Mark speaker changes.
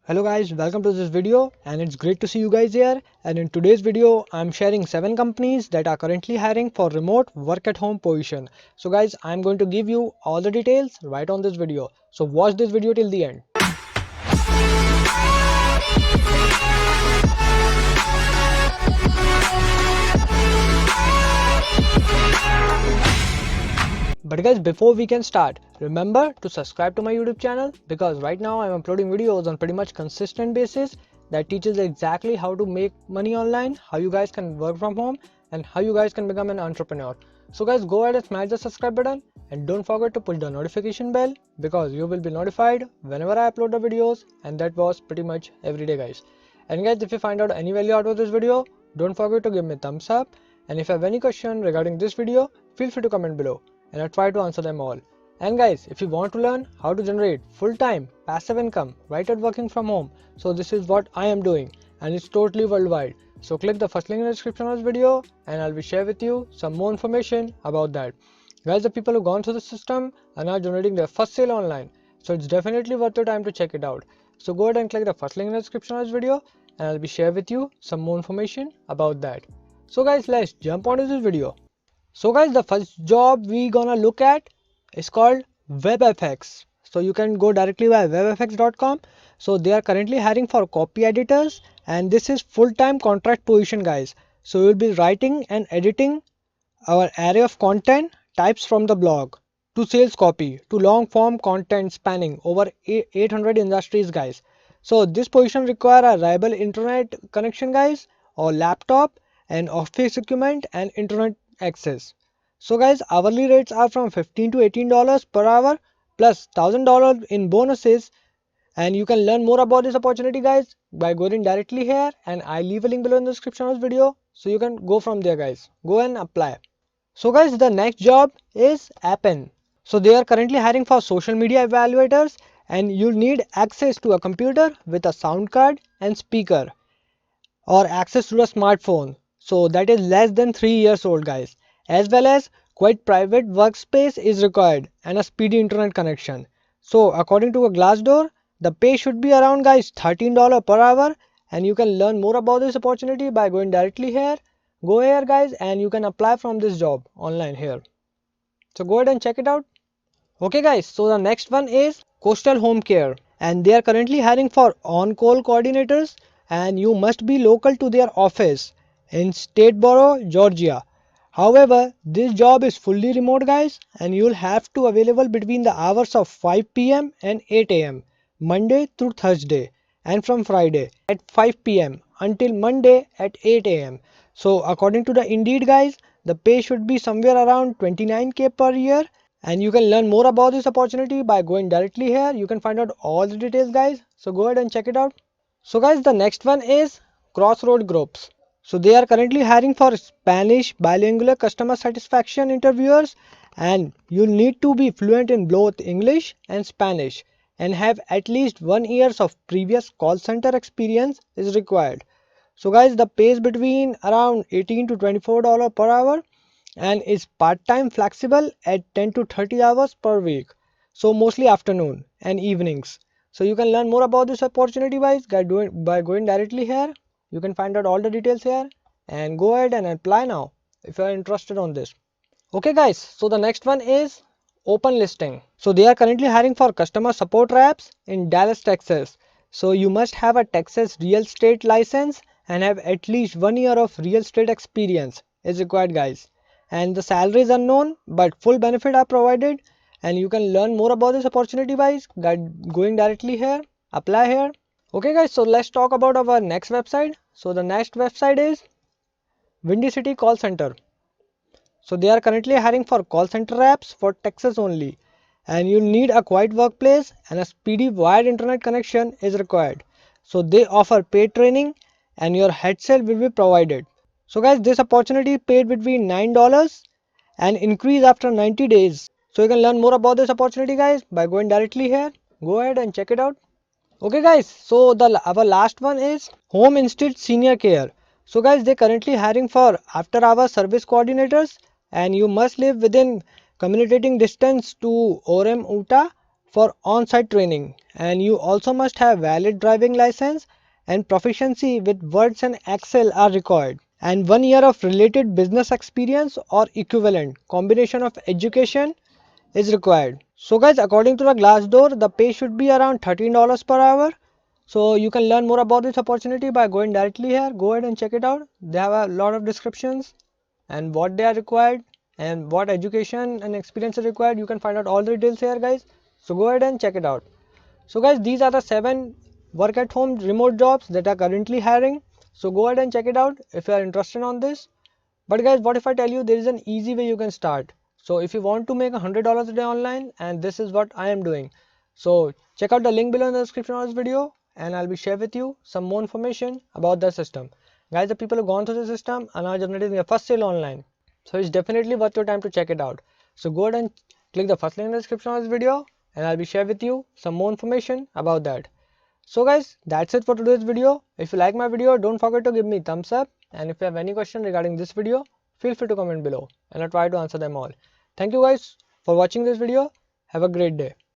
Speaker 1: Hello guys, welcome to this video and it's great to see you guys here. And in today's video I'm sharing 7 companies that are currently hiring for remote work at home position. So guys, I'm going to give you all the details right on this video. So watch this video till the end. But guys, before we can start, remember to subscribe to my YouTube channel because right now I'm uploading videos on pretty much consistent basis that teaches exactly how to make money online, how you guys can work from home and how you guys can become an entrepreneur. So guys, go ahead and smash the subscribe button and don't forget to push the notification bell because you will be notified whenever I upload the videos, and that was pretty much every day guys. And guys, if you find out any value out of this video, don't forget to give me a thumbs up, and if you have any question regarding this video, feel free to comment below and I'll try to answer them all. And guys, if you want to learn how to generate full-time passive income right at working from home, so this is what I am doing and it's totally worldwide. So click the first link in the description of this video and I'll be sharing with you some more information about that. Guys, the people who gone through the system are now generating their first sale online, so it's definitely worth your time to check it out. So go ahead and click the first link in the description of this video and I'll be sharing with you some more information about that. So guys, let's jump onto this video. So guys, the first job we gonna look at is called WebFX. So you can go directly by webfx.com. So they are currently hiring for copy editors and this is full-time contract position guys. So you'll be writing and editing our array of content types from the blog to sales copy to long form content spanning over 800 industries guys. So this position require a reliable internet connection guys, or laptop and office equipment and internet access. So guys, hourly rates are from $15 to $18 per hour plus $1,000 in bonuses, and you can learn more about this opportunity guys by going directly here, and I leave a link below in the description of this video so you can go from there guys. Go and apply. So guys, the next job is Appen. So they are currently hiring for social media evaluators and you'll need access to a computer with a sound card and speaker, or access to a smartphone, so that is less than 3 years old guys, as well as quite private workspace is required and a speedy internet connection. So according to a Glassdoor, the pay should be around guys $13 per hour, and you can learn more about this opportunity by going directly here. Go here guys and you can apply from this job online here. So go ahead and check it out. Okay guys, so the next one is Coastal Home Care and they are currently hiring for on-call coordinators, and you must be local to their office in Statesboro, Georgia. However, this job is fully remote guys and you'll have to available between the hours of 5 p.m. and 8 a.m. Monday through Thursday, and from Friday at 5 p.m. until Monday at 8 a.m. So according to the Indeed guys, the pay should be somewhere around 29k per year, and you can learn more about this opportunity by going directly here. You can find out all the details guys, so go ahead and check it out. So guys, the next one is CrossRoad Groups. So they are currently hiring for Spanish bilingual customer satisfaction interviewers, and you'll need to be fluent in both English and Spanish and have at least 1 year of previous call center experience is required. So guys, the pay is between around $18 to $24 per hour and is part-time flexible at 10 to 30 hours per week, so mostly afternoon and evenings. So you can learn more about this opportunity by going directly here. You can find out all the details here and go ahead and apply now if you are interested on this. Okay guys, so the next one is Open Listing. So they are currently hiring for customer support reps in Dallas, Texas. So you must have a Texas real estate license and have at least 1 year of real estate experience is required guys, and the salary is unknown but full benefit are provided, and you can learn more about this opportunity by going directly here, apply here. Okay guys, so let's talk about our next website. So the next website is Windy City Call Center. So they are currently hiring for call center reps for Texas only, and you need a quiet workplace and a speedy wired internet connection is required. So they offer paid training and your headset will be provided. So guys, this opportunity paid between $9 and increase after 90 days. So you can learn more about this opportunity guys by going directly here. Go ahead and check it out. Okay guys, so our last one is Home Institute Senior Care. So guys, they currently hiring for after hours service coordinators, and you must live within communicating distance to Orem, Utah, for on-site training, and you also must have valid driving license, and proficiency with Words and Excel are required, and 1 year of related business experience or equivalent combination of education is required. So guys, according to the Glassdoor, the pay should be around $13 per hour. So you can learn more about this opportunity by going directly here. Go ahead and check it out. They have a lot of descriptions and what they are required and what education and experience is required. You can find out all the details here, guys. So go ahead and check it out. So guys, these are the 7 work at home remote jobs that are currently hiring. So go ahead and check it out if you are interested on this. But guys, what if I tell you there is an easy way you can start? So if you want to make $100 a day online, and this is what I am doing. So check out the link below in the description of this video, and I'll be share with you some more information about the system. Guys, the people who have gone through the system are now generating their first sale online. So it's definitely worth your time to check it out. So go ahead and click the first link in the description of this video, and I'll be share with you some more information about that. So guys, that's it for today's video. If you like my video, don't forget to give me thumbs up, and if you have any question regarding this video, feel free to comment below and I'll try to answer them all. Thank you guys for watching this video. Have a great day.